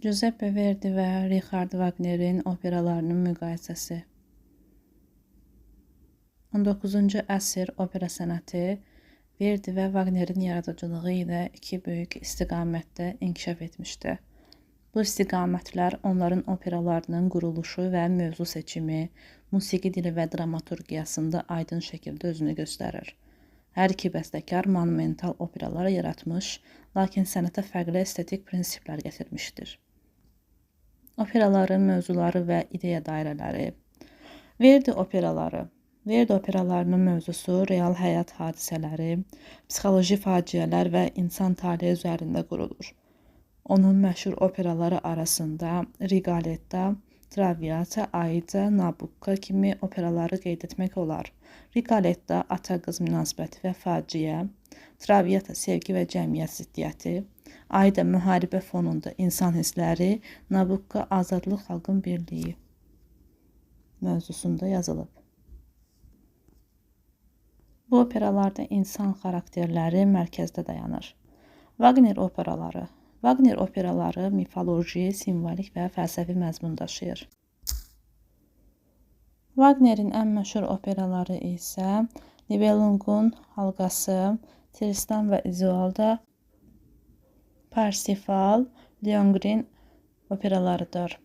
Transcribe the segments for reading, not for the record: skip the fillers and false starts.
Giuseppe Verdi və Richard Wagnerin operalarının müqayisəsi. 19-cu əsr opera sənəti Verdi və Wagnerin yaradıcılığı ilə iki böyük istiqamətdə inkişaf etmişdi. Bu istiqamətlər onların operalarının quruluşu və mövzu seçimi, musiqi dili və dramaturgiyasında aydın şəkildə özünü göstərir. Hər iki bəstəkar monumental operalar yaratmış, lakin sənətə fərqli estetik prinsiplər gətirmişdir. Operaların mövzuları və ideya dairələri. Verdi operalarının mövzusu real həyat hadisələri, psixoloji faciələr və insan taleyi üzərində qurulur. Onun məşhur operaları arasında Rigoletto, Traviata, Aida, Nabucco kimi operaları qeyd etmək olar. Rigoletto ata-qız münasibəti və faciə, Traviata sevgi və cəmiyyət ziddiyyəti, Aida müharibə fonunda insan hissləri, Nabucco azadlıq xalqın birliyi mövzusunda yazılıb. Bu operalarda insan xarakterləri mərkəzdə dayanır. Wagner operaları mifoloji, simvolik və fəlsəfi məzmun daşıyır. Wagnerin ən məşhur operaları isə Nibelungun Halqası, Tristan və İzolda, Parsifal, Lohengrin operalarıdır.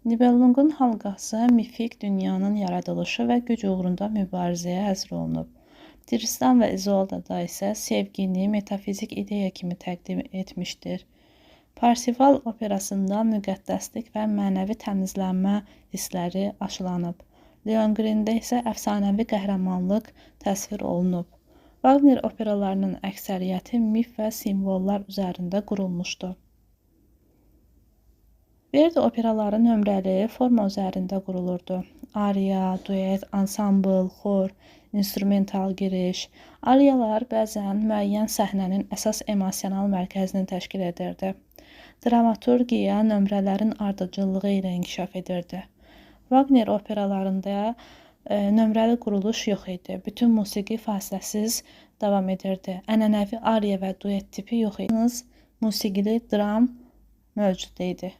Nibelungun Halqası mifik dünyanın yaradılışı və güc uğrunda mübarizəyə həsr olunub. Tristan və İzoldada isə sevgini metafizik ideya kimi təqdim etmişdir. Parsifal operasında müqəddəslik və mənəvi təmizlənmə hissləri aşılanıb. Lohengrində isə əfsanəvi qəhrəmanlıq təsvir olunub. Wagner operalarının əksəriyyəti mif və simvollar üzərində qurulmuşdur. Verdi operaları nömrəli forma üzərində qurulurdu. Aria, duet, ansambl, xor, instrumental giriş. Ariyalar bəzən müəyyən səhnənin əsas emosional mərkəzini təşkil edirdi. Dramaturgiya nömrələrin ardıcıllığı ilə inkişaf edirdi. Wagner operalarında nömrəli quruluş yox idi. Bütün musiqi fasiləsiz davam edirdi. Ənənəvi aria və duet tipi yox idi. Musiqili dram mövcud idi.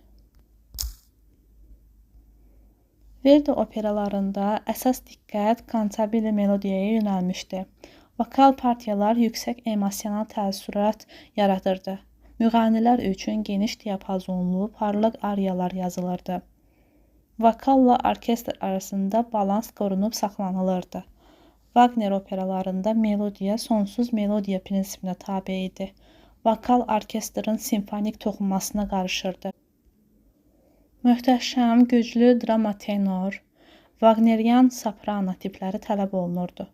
Verdi operalarında əsas diqqət kantabile melodiyaya yönəlmişdi. Vokal partiyalar yüksək emosional təəssürat yaradırdı. Müğənnilər üçün geniş diapazonlu, parlaq ariyalar yazılırdı. Vokalla orkestr arasında balans qorunub saxlanılırdı. Wagner operalarında melodiya sonsuz melodiya prinsipinə tabe idi. Vokal orkestrin simfonik toxunmasına qarışırdı. Möhtəşəm, güclü drama tenor, Wagnerian soprano tipləri tələb olunurdu.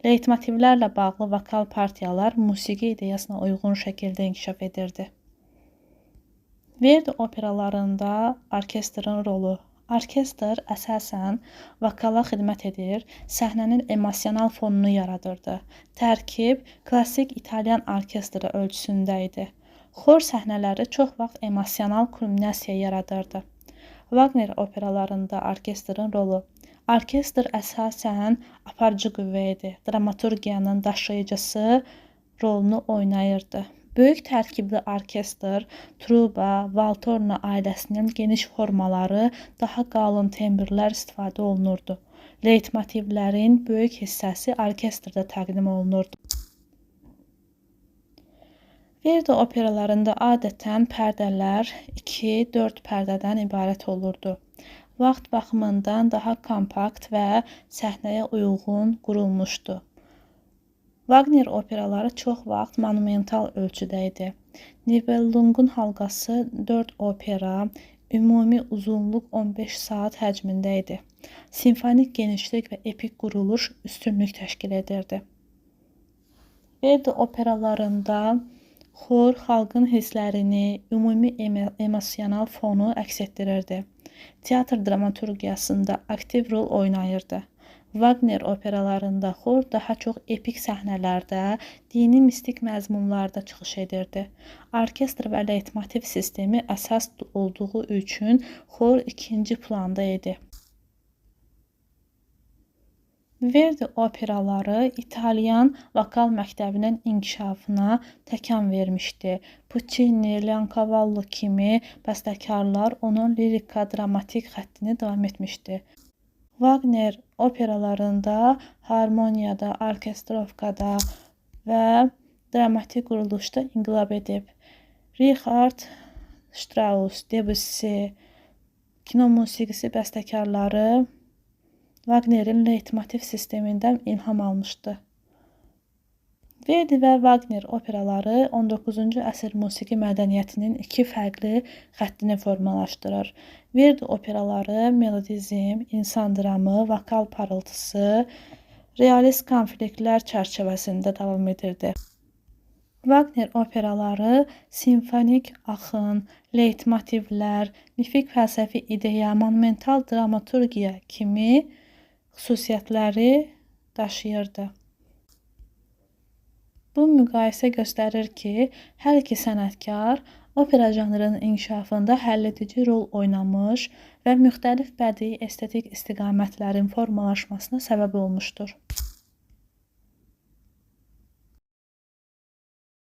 Leytmotivlərlə bağlı vokal partiyalar musiqi ideyasına uyğun şəkildə inkişaf edirdi. Verdi operalarında orkestrin rolu. Orkestr əsasən vokala xidmət edir, səhnənin emosional fonunu yaradırdı. Tərkib klassik İtalyan orkestri ölçüsündə idi. Xor səhnələri çox vaxt emosional kulminasiya yaradırdı. Wagner operalarında orkestrin rolu. Orkestr əsasən aparıcı qüvvə idi. Dramaturgiyanın daşıyıcısı rolunu oynayırdı. Böyük tərkibli orkestr, truba, valtorna ailəsinin geniş formaları, daha qalın tembrlər istifadə olunurdu. Leytmotivlərin böyük hissəsi orkestrdə təqdim olunurdu. Verdi operalarında adətən pərdələr 2-4 pərdədən ibarət olurdu. Vaxt baxımından daha kompakt və səhnəyə uyğun qurulmuşdu. Wagner operaları çox vaxt monumental ölçüdə idi. Nibelungun Halqası 4 opera, ümumi uzunluq 15 saat həcmində idi. Simfonik genişlik və epik quruluş üstünlük təşkil edirdi. Verdi operalarında xor xalqın hisslərini, ümumi emosional fonu əks etdirirdi. Teatr dramaturgiyasında aktiv rol oynayırdı. Wagner operalarında xor daha çox epik səhnələrdə, dini mistik məzmunlarda çıxış edirdi. Orkestr və leytmotiv sistemi əsas olduğu üçün xor ikinci planda idi. Verdi operaları İtalyan vokal məktəbinin inkişafına təkan vermişdi. Puccini, Leoncavallo kimi bəstəkarlar onun lirika-dramatik xəttini davam etmişdi. Wagner operalarında harmoniyada, orkestrovkada və dramatik quruluşda inqilab edib. Richard Strauss, Debussy, kino musiqisi bəstəkarları Wagnerin leitmotiv sistemindən ilham almışdı. Verdi və Wagner operaları 19-cu əsr musiqi mədəniyyətinin iki fərqli xəttini formalaşdırır. Verdi operaları melodizm, insan dramı, vokal parıltısı, realist konfliktlər çərçivəsində davam edirdi. Wagner operaları simfonik axın, leitmotivlər, mifik fəlsəfi ideya, monumental dramaturgiya kimi xüsusiyyətləri daşıyırdı. Bu müqayisə göstərir ki, hər iki sənətkar opera janrının inkişafında həlledici rol oynamış və müxtəlif bədii estetik istiqamətlərin formalaşmasına səbəb olmuşdur.